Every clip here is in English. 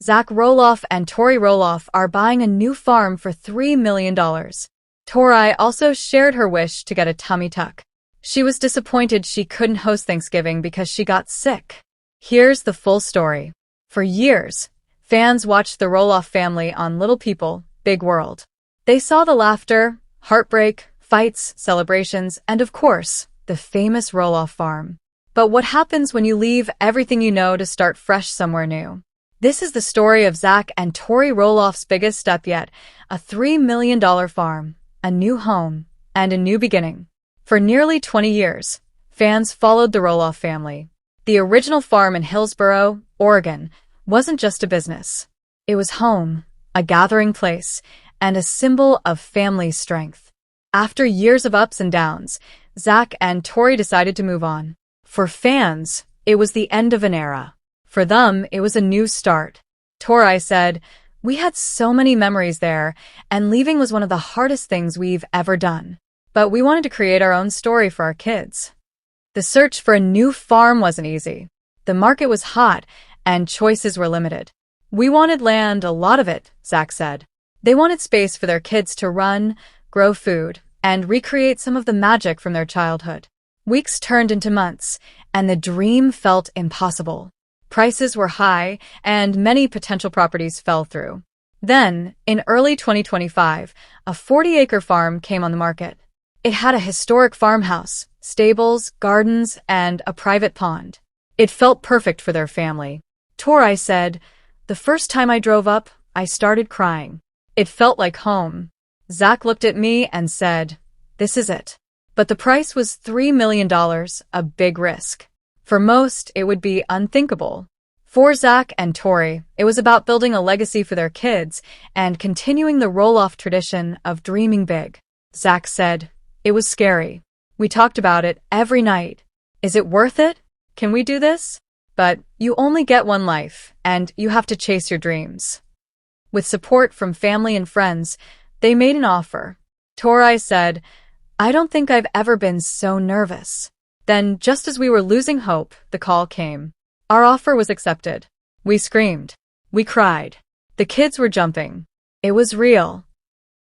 Zach Roloff and Tori Roloff are buying a new farm for $3 million. Tori also shared her wish to get a tummy tuck. She was disappointed she couldn't host Thanksgiving because she got sick. Here's the full story. For years, fans watched the Roloff family on Little People, Big World. They saw the laughter, heartbreak, fights, celebrations, and of course, the famous Roloff farm. But what happens when you leave everything you know to start fresh somewhere new? This is the story of Zach and Tori Roloff's biggest step yet, a $3 million farm, a new home, and a new beginning. For nearly 20 years, fans followed the Roloff family. The original farm in Hillsboro, Oregon, wasn't just a business. It was home, a gathering place, and a symbol of family strength. After years of ups and downs, Zach and Tori decided to move on. For fans, it was the end of an era. For them, it was a new start. Tori said, "We had so many memories there, and leaving was one of the hardest things we've ever done. But we wanted to create our own story for our kids." The search for a new farm wasn't easy. The market was hot, and choices were limited. "We wanted land, a lot of it," Zach said. They wanted space for their kids to run, grow food, and recreate some of the magic from their childhood. Weeks turned into months, and the dream felt impossible. Prices were high, and many potential properties fell through. Then, in early 2025, a 40-acre farm came on the market. It had a historic farmhouse, stables, gardens, and a private pond. It felt perfect for their family. Tori said, "The first time I drove up, I started crying. It felt like home." Zach looked at me and said, "This is it." But the price was $3 million, a big risk. For most, it would be unthinkable. For Zach and Tori, it was about building a legacy for their kids and continuing the Roloff tradition of dreaming big. Zach said, "It was scary. We talked about it every night. Is it worth it? Can we do this? But you only get one life, and you have to chase your dreams." With support from family and friends, they made an offer. Tori said, "I don't think I've ever been so nervous." Then, just as we were losing hope, the call came. Our offer was accepted. We screamed. We cried. The kids were jumping. It was real.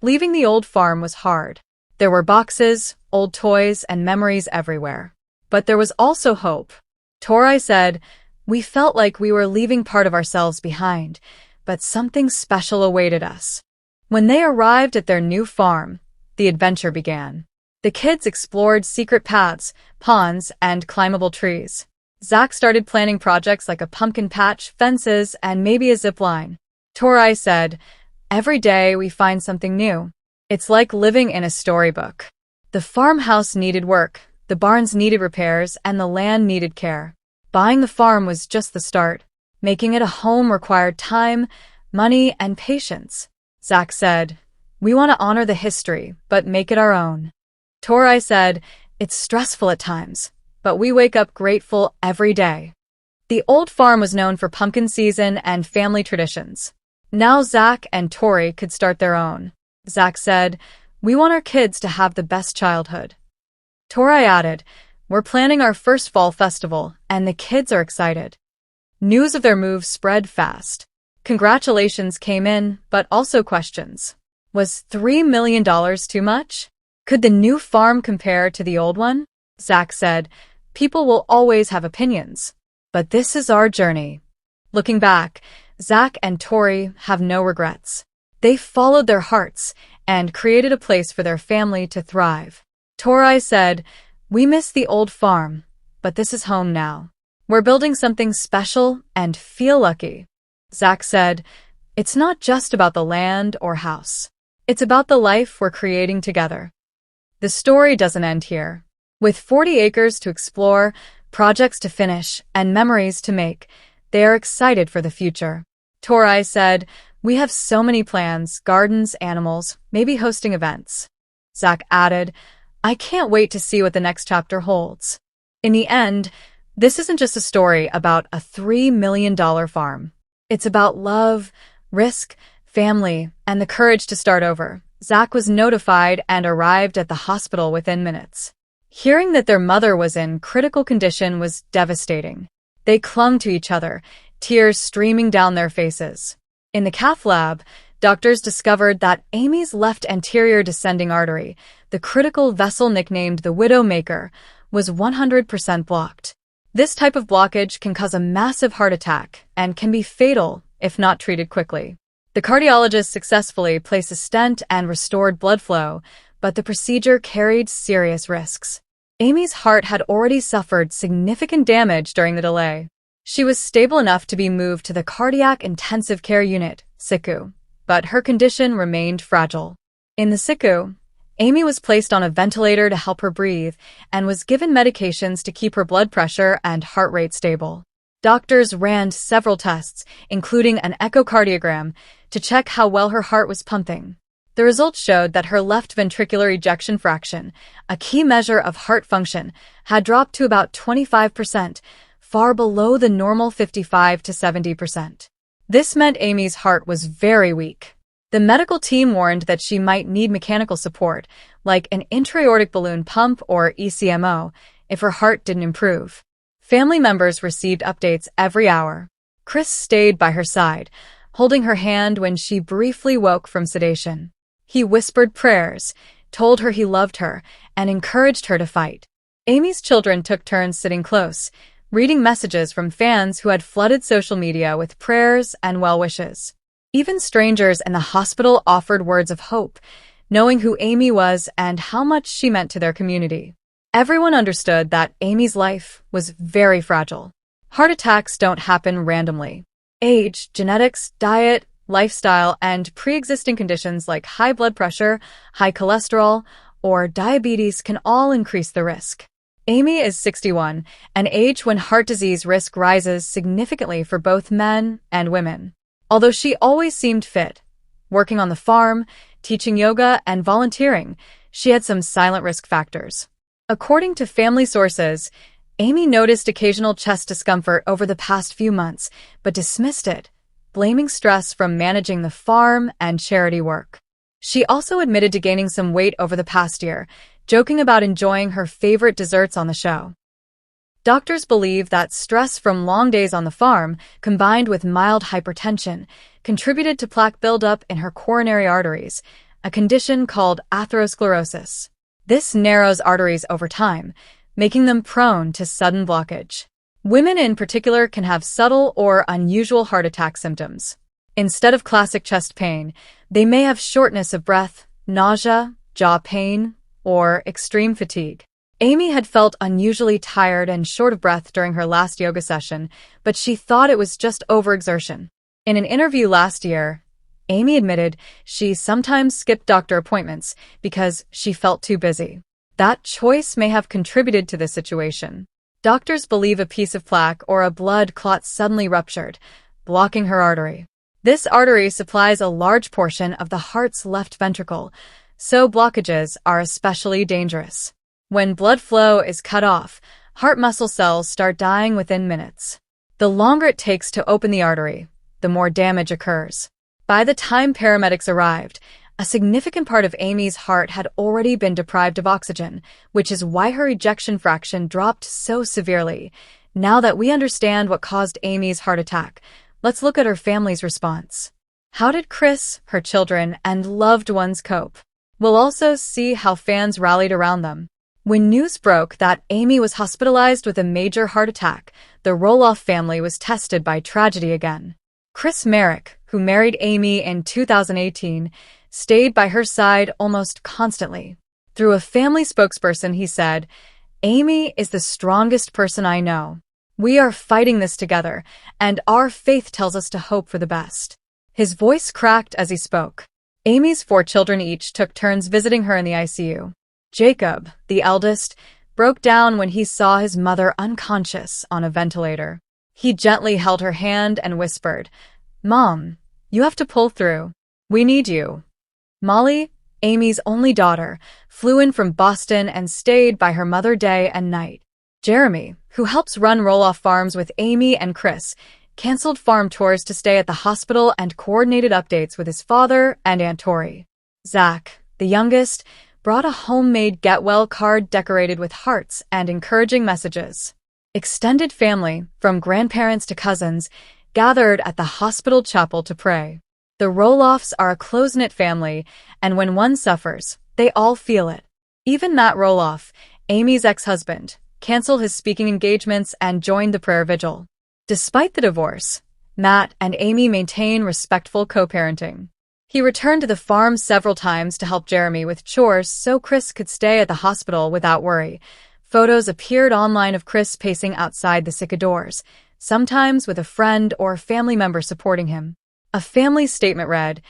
Leaving the old farm was hard. There were boxes, old toys, and memories everywhere. But there was also hope. Tori said, "We felt like we were leaving part of ourselves behind, but something special awaited us." When they arrived at their new farm, the adventure began. The kids explored secret paths, ponds, and climbable trees. Zach started planning projects like a pumpkin patch, fences, and maybe a zip line. Tori said, "Every day we find something new. It's like living in a storybook." The farmhouse needed work, the barns needed repairs, and the land needed care. Buying the farm was just the start. Making it a home required time, money, and patience. Zach said, "We want to honor the history, but make it our own." Tori said, "It's stressful at times, but we wake up grateful every day." The old farm was known for pumpkin season and family traditions. Now Zach and Tori could start their own. Zach said, "We want our kids to have the best childhood." Tori added, "We're planning our first fall festival, and the kids are excited." News of their move spread fast. Congratulations came in, but also questions. Was $3 million too much? Could the new farm compare to the old one? Zach said, "People will always have opinions. But this is our journey." Looking back, Zach and Tori have no regrets. They followed their hearts and created a place for their family to thrive. Tori said, "We miss the old farm, but this is home now. We're building something special and feel lucky." Zach said, "It's not just about the land or house. It's about the life we're creating together." The story doesn't end here. With 40 acres to explore, projects to finish, and memories to make, they are excited for the future. Tori said, "We have so many plans, gardens, animals, maybe hosting events." Zach added, "I can't wait to see what the next chapter holds." In the end, this isn't just a story about a $3 million farm. It's about love, risk, family, and the courage to start over. Zach was notified and arrived at the hospital within minutes. Hearing that their mother was in critical condition was devastating. They clung to each other, tears streaming down their faces. In the cath lab, doctors discovered that Amy's left anterior descending artery, the critical vessel nicknamed the Widowmaker, was 100% blocked. This type of blockage can cause a massive heart attack and can be fatal if not treated quickly. The cardiologist successfully placed a stent and restored blood flow, but the procedure carried serious risks. Amy's heart had already suffered significant damage during the delay. She was stable enough to be moved to the Cardiac Intensive Care Unit, (CICU), but her condition remained fragile. In the CICU, Amy was placed on a ventilator to help her breathe and was given medications to keep her blood pressure and heart rate stable. Doctors ran several tests, including an echocardiogram, to check how well her heart was pumping. The results showed that her left ventricular ejection fraction, a key measure of heart function, had dropped to about 25%, far below the normal 55 to 70%. This meant Amy's heart was very weak. The medical team warned that she might need mechanical support, like an intra-aortic balloon pump or ECMO, if her heart didn't improve. Family members received updates every hour. Chris stayed by her side, holding her hand when she briefly woke from sedation. He whispered prayers, told her he loved her, and encouraged her to fight. Amy's children took turns sitting close, reading messages from fans who had flooded social media with prayers and well wishes. Even strangers in the hospital offered words of hope, knowing who Amy was and how much she meant to their community. Everyone understood that Amy's life was very fragile. Heart attacks don't happen randomly. Age, genetics, diet, lifestyle, and pre-existing conditions like high blood pressure, high cholesterol, or diabetes can all increase the risk. Amy is 61, an age when heart disease risk rises significantly for both men and women. Although she always seemed fit, working on the farm, teaching yoga, and volunteering, she had some silent risk factors. According to family sources, Amy noticed occasional chest discomfort over the past few months, but dismissed it, blaming stress from managing the farm and charity work. She also admitted to gaining some weight over the past year, joking about enjoying her favorite desserts on the show. Doctors believe that stress from long days on the farm, combined with mild hypertension, contributed to plaque buildup in her coronary arteries, a condition called atherosclerosis. This narrows arteries over time, making them prone to sudden blockage. Women in particular can have subtle or unusual heart attack symptoms. Instead of classic chest pain, they may have shortness of breath, nausea, jaw pain, or extreme fatigue. Amy had felt unusually tired and short of breath during her last yoga session, but she thought it was just overexertion. In an interview last year, Amy admitted she sometimes skipped doctor appointments because she felt too busy. That choice may have contributed to this situation. Doctors believe a piece of plaque or a blood clot suddenly ruptured, blocking her artery. This artery supplies a large portion of the heart's left ventricle, so blockages are especially dangerous. When blood flow is cut off, heart muscle cells start dying within minutes. The longer it takes to open the artery, the more damage occurs. By the time paramedics arrived, a significant part of Amy's heart had already been deprived of oxygen, which is why her ejection fraction dropped so severely. Now that we understand what caused Amy's heart attack, let's look at her family's response. How did Chris, her children, and loved ones cope? We'll also see how fans rallied around them. When news broke that Amy was hospitalized with a major heart attack, the Roloff family was tested by tragedy again. Chris Merrick, who married Amy in 2018, stayed by her side almost constantly. Through a family spokesperson, he said, "Amy is the strongest person I know. We are fighting this together, and our faith tells us to hope for the best." His voice cracked as he spoke. Amy's 4 children each took turns visiting her in the ICU. Jacob, the eldest, broke down when he saw his mother unconscious on a ventilator. He gently held her hand and whispered, "Mom, you have to pull through. We need you." Molly, Amy's only daughter, flew in from Boston and stayed by her mother day and night. Jeremy, who helps run Roloff Farms with Amy and Chris, canceled farm tours to stay at the hospital and coordinated updates with his father and Aunt Tori. Zach, the youngest, brought a homemade get-well card decorated with hearts and encouraging messages. Extended family, from grandparents to cousins, gathered at the hospital chapel to pray. The Roloffs are a close-knit family, and when one suffers, they all feel it. Even Matt Roloff, Amy's ex-husband, canceled his speaking engagements and joined the prayer vigil. Despite the divorce, Matt and Amy maintain respectful co-parenting. He returned to the farm several times to help Jeremy with chores so Chris could stay at the hospital without worry. Photos appeared online of Chris pacing outside the sick doors, sometimes with a friend or family member supporting him. A family statement read,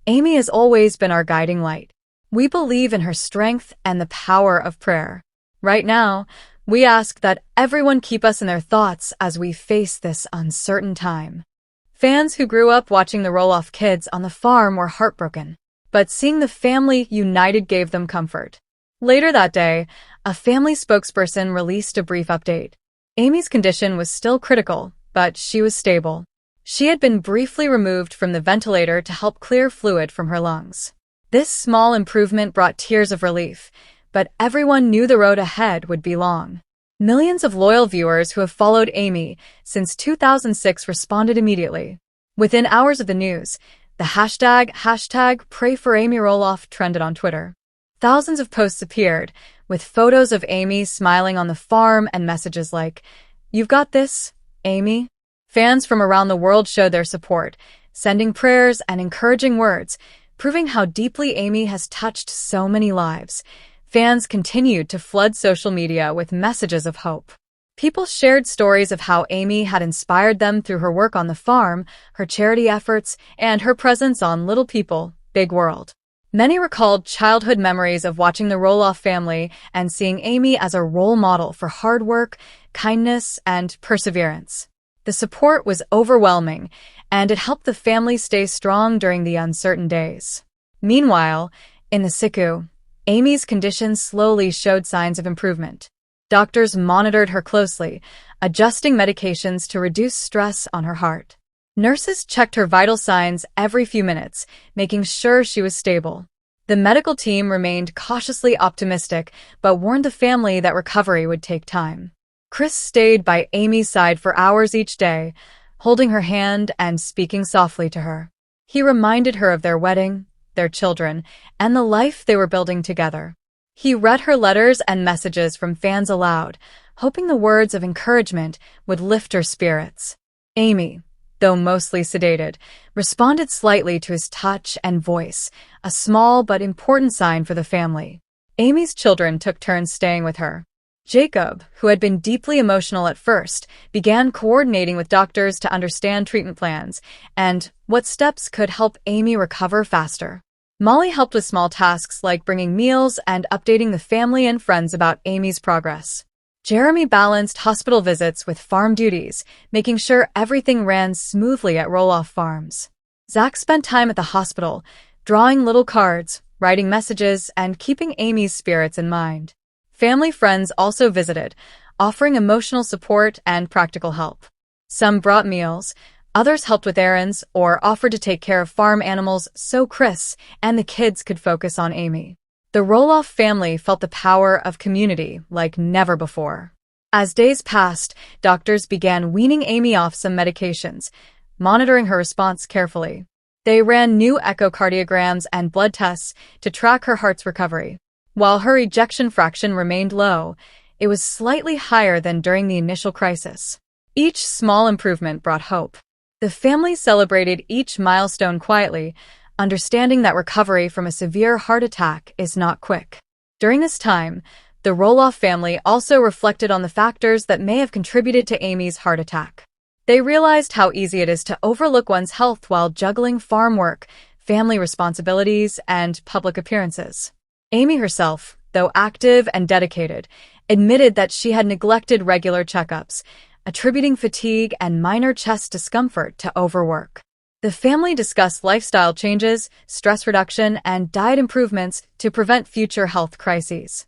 "Amy has always been our guiding light. We believe in her strength and the power of prayer. Right now, we ask that everyone keep us in their thoughts as we face this uncertain time." Fans who grew up watching the Roloff kids on the farm were heartbroken, but seeing the family united gave them comfort. Later that day, a family spokesperson released a brief update. Amy's condition was still critical, but she was stable. She had been briefly removed from the ventilator to help clear fluid from her lungs. This small improvement brought tears of relief, but everyone knew the road ahead would be long. Millions of loyal viewers who have followed Amy since 2006 responded immediately. Within hours of the news, the hashtag #PrayForAmyRoloff trended on Twitter. Thousands of posts appeared, with photos of Amy smiling on the farm and messages like, "You've got this, Amy." Fans from around the world showed their support, sending prayers and encouraging words, proving how deeply Amy has touched so many lives. Fans continued to flood social media with messages of hope. People shared stories of how Amy had inspired them through her work on the farm, her charity efforts, and her presence on Little People, Big World. Many recalled childhood memories of watching the Roloff family and seeing Amy as a role model for hard work, kindness, and perseverance. The support was overwhelming, and it helped the family stay strong during the uncertain days. Meanwhile, in the SICU, Amy's condition slowly showed signs of improvement. Doctors monitored her closely, adjusting medications to reduce stress on her heart. Nurses checked her vital signs every few minutes, making sure she was stable. The medical team remained cautiously optimistic, but warned the family that recovery would take time. Chris stayed by Amy's side for hours each day, holding her hand and speaking softly to her. He reminded her of their wedding, their children, and the life they were building together. He read her letters and messages from fans aloud, hoping the words of encouragement would lift her spirits. Amy, though mostly sedated, responded slightly to his touch and voice, a small but important sign for the family. Amy's children took turns staying with her. Jacob, who had been deeply emotional at first, began coordinating with doctors to understand treatment plans and what steps could help Amy recover faster. Molly helped with small tasks like bringing meals and updating the family and friends about Amy's progress. Jeremy balanced hospital visits with farm duties, making sure everything ran smoothly at Roloff Farms. Zach spent time at the hospital, drawing little cards, writing messages, and keeping Amy's spirits in mind. Family friends also visited, offering emotional support and practical help. Some brought meals, others helped with errands, or offered to take care of farm animals so Chris and the kids could focus on Amy. The Roloff family felt the power of community like never before. As days passed, doctors began weaning Amy off some medications, monitoring her response carefully. They ran new echocardiograms and blood tests to track her heart's recovery. While her ejection fraction remained low, it was slightly higher than during the initial crisis. Each small improvement brought hope. The family celebrated each milestone quietly, understanding that recovery from a severe heart attack is not quick. During this time, the Roloff family also reflected on the factors that may have contributed to Amy's heart attack. They realized how easy it is to overlook one's health while juggling farm work, family responsibilities, and public appearances. Amy herself, though active and dedicated, admitted that she had neglected regular checkups, attributing fatigue and minor chest discomfort to overwork. The family discussed lifestyle changes, stress reduction, and diet improvements to prevent future health crises.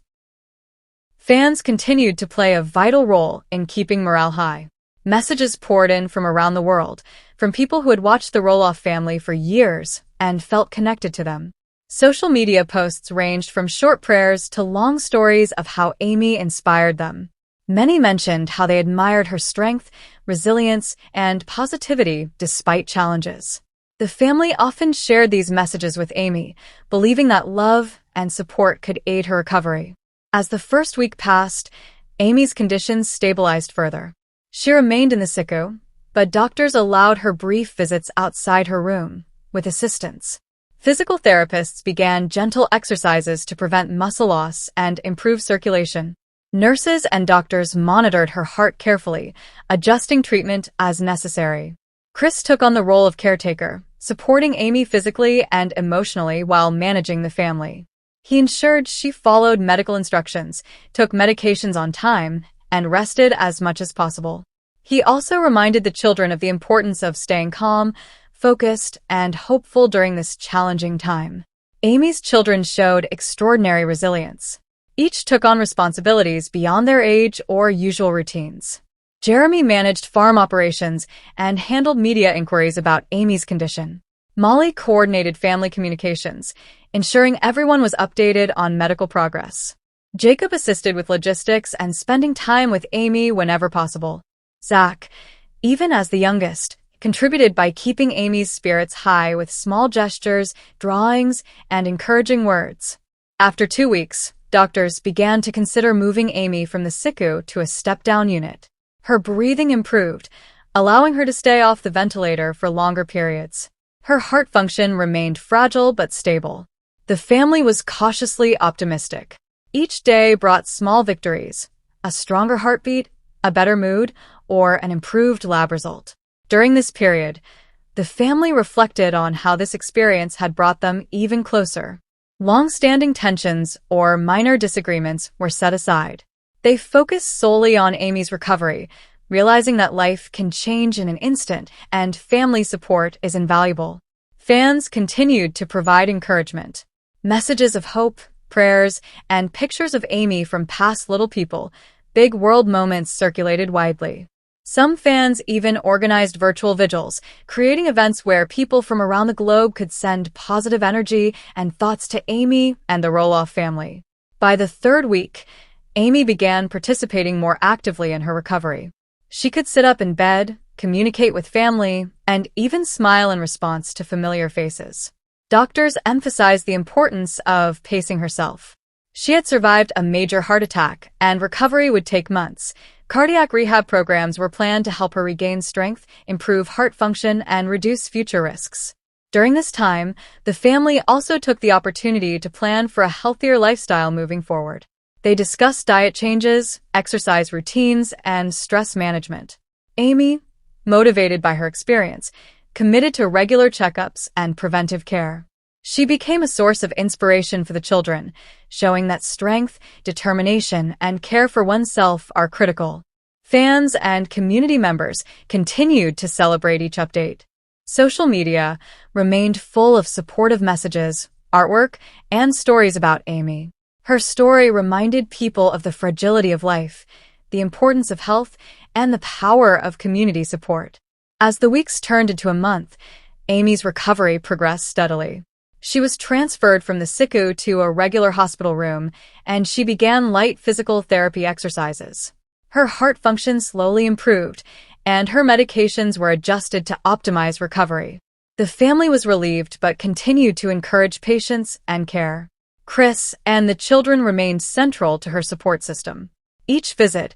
Fans continued to play a vital role in keeping morale high. Messages poured in from around the world, from people who had watched the Roloff family for years and felt connected to them. Social media posts ranged from short prayers to long stories of how Amy inspired them. Many mentioned how they admired her strength, resilience, and positivity despite challenges. The family often shared these messages with Amy, believing that love and support could aid her recovery. As the first week passed, Amy's conditions stabilized further. She remained in the SICU, but doctors allowed her brief visits outside her room, with assistance. Physical therapists began gentle exercises to prevent muscle loss and improve circulation. Nurses and doctors monitored her heart carefully, adjusting treatment as necessary. Chris took on the role of caretaker, supporting Amy physically and emotionally while managing the family. He ensured she followed medical instructions, took medications on time, and rested as much as possible. He also reminded the children of the importance of staying calm, focused, and hopeful during this challenging time. Amy's children showed extraordinary resilience. Each took on responsibilities beyond their age or usual routines. Jeremy managed farm operations and handled media inquiries about Amy's condition. Molly coordinated family communications, ensuring everyone was updated on medical progress. Jacob assisted with logistics and spending time with Amy whenever possible. Zach, even as the youngest, contributed by keeping Amy's spirits high with small gestures, drawings, and encouraging words. After 2 weeks, doctors began to consider moving Amy from the SICU to a step-down unit. Her breathing improved, allowing her to stay off the ventilator for longer periods. Her heart function remained fragile but stable. The family was cautiously optimistic. Each day brought small victories, a stronger heartbeat, a better mood, or an improved lab result. During this period, the family reflected on how this experience had brought them even closer. Long-standing tensions or minor disagreements were set aside. They focused solely on Amy's recovery, realizing that life can change in an instant and family support is invaluable. Fans continued to provide encouragement. Messages of hope, prayers, and pictures of Amy from past Little People, Big World moments circulated widely. Some fans even organized virtual vigils, creating events where people from around the globe could send positive energy and thoughts to Amy and the Roloff family. By the 3rd week, Amy began participating more actively in her recovery. She could sit up in bed, communicate with family, and even smile in response to familiar faces. Doctors emphasized the importance of pacing herself. She had survived a major heart attack, and recovery would take months. Cardiac rehab programs were planned to help her regain strength, improve heart function, and reduce future risks. During this time, the family also took the opportunity to plan for a healthier lifestyle moving forward. They discussed diet changes, exercise routines, and stress management. Amy, motivated by her experience, committed to regular checkups and preventive care. She became a source of inspiration for the children, showing that strength, determination, and care for oneself are critical. Fans and community members continued to celebrate each update. Social media remained full of supportive messages, artwork, and stories about Amy. Her story reminded people of the fragility of life, the importance of health, and the power of community support. As the weeks turned into a month, Amy's recovery progressed steadily. She was transferred from the SICU to a regular hospital room, and she began light physical therapy exercises. Her heart function slowly improved, and her medications were adjusted to optimize recovery. The family was relieved but continued to encourage patience and care. Chris and the children remained central to her support system. Each visit,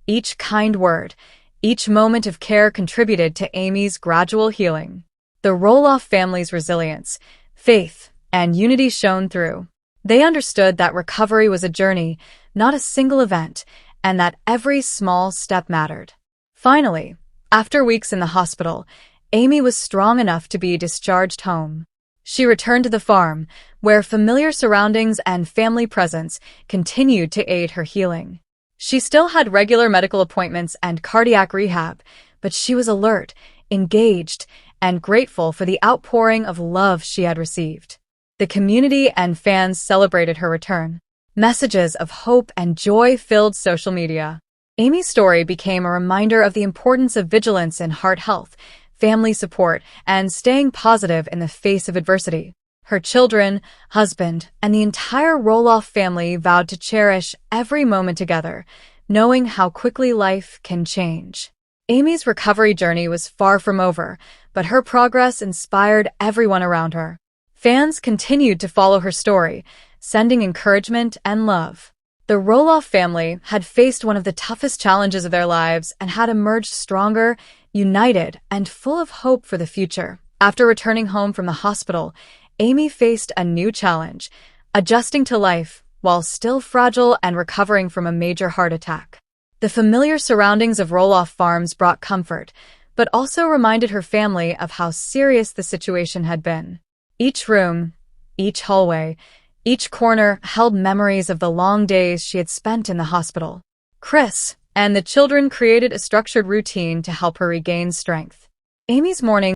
each kind word, each moment of care contributed to Amy's gradual healing. The Roloff family's resilience, faith, and unity shone through. They understood that recovery was a journey, not a single event, and that every small step mattered. Finally, after weeks in the hospital, Amy was strong enough to be discharged home. She returned to the farm, where familiar surroundings and family presence continued to aid her healing. She still had regular medical appointments and cardiac rehab, but she was alert, engaged, and grateful for the outpouring of love she had received. The community and fans celebrated her return. Messages of hope and joy filled social media. Amy's story became a reminder of the importance of vigilance in heart health, family support, and staying positive in the face of adversity. Her children, husband, and the entire Roloff family vowed to cherish every moment together, knowing how quickly life can change. Amy's recovery journey was far from over, but her progress inspired everyone around her. Fans continued to follow her story, sending encouragement and love. The Roloff family had faced one of the toughest challenges of their lives and had emerged stronger, united, and full of hope for the future. After returning home from the hospital, Amy faced a new challenge, adjusting to life while still fragile and recovering from a major heart attack. The familiar surroundings of Roloff Farms brought comfort, but also reminded her family of how serious the situation had been. Each room, each hallway, each corner held memories of the long days she had spent in the hospital. Chris and the children created a structured routine to help her regain strength. Amy's mornings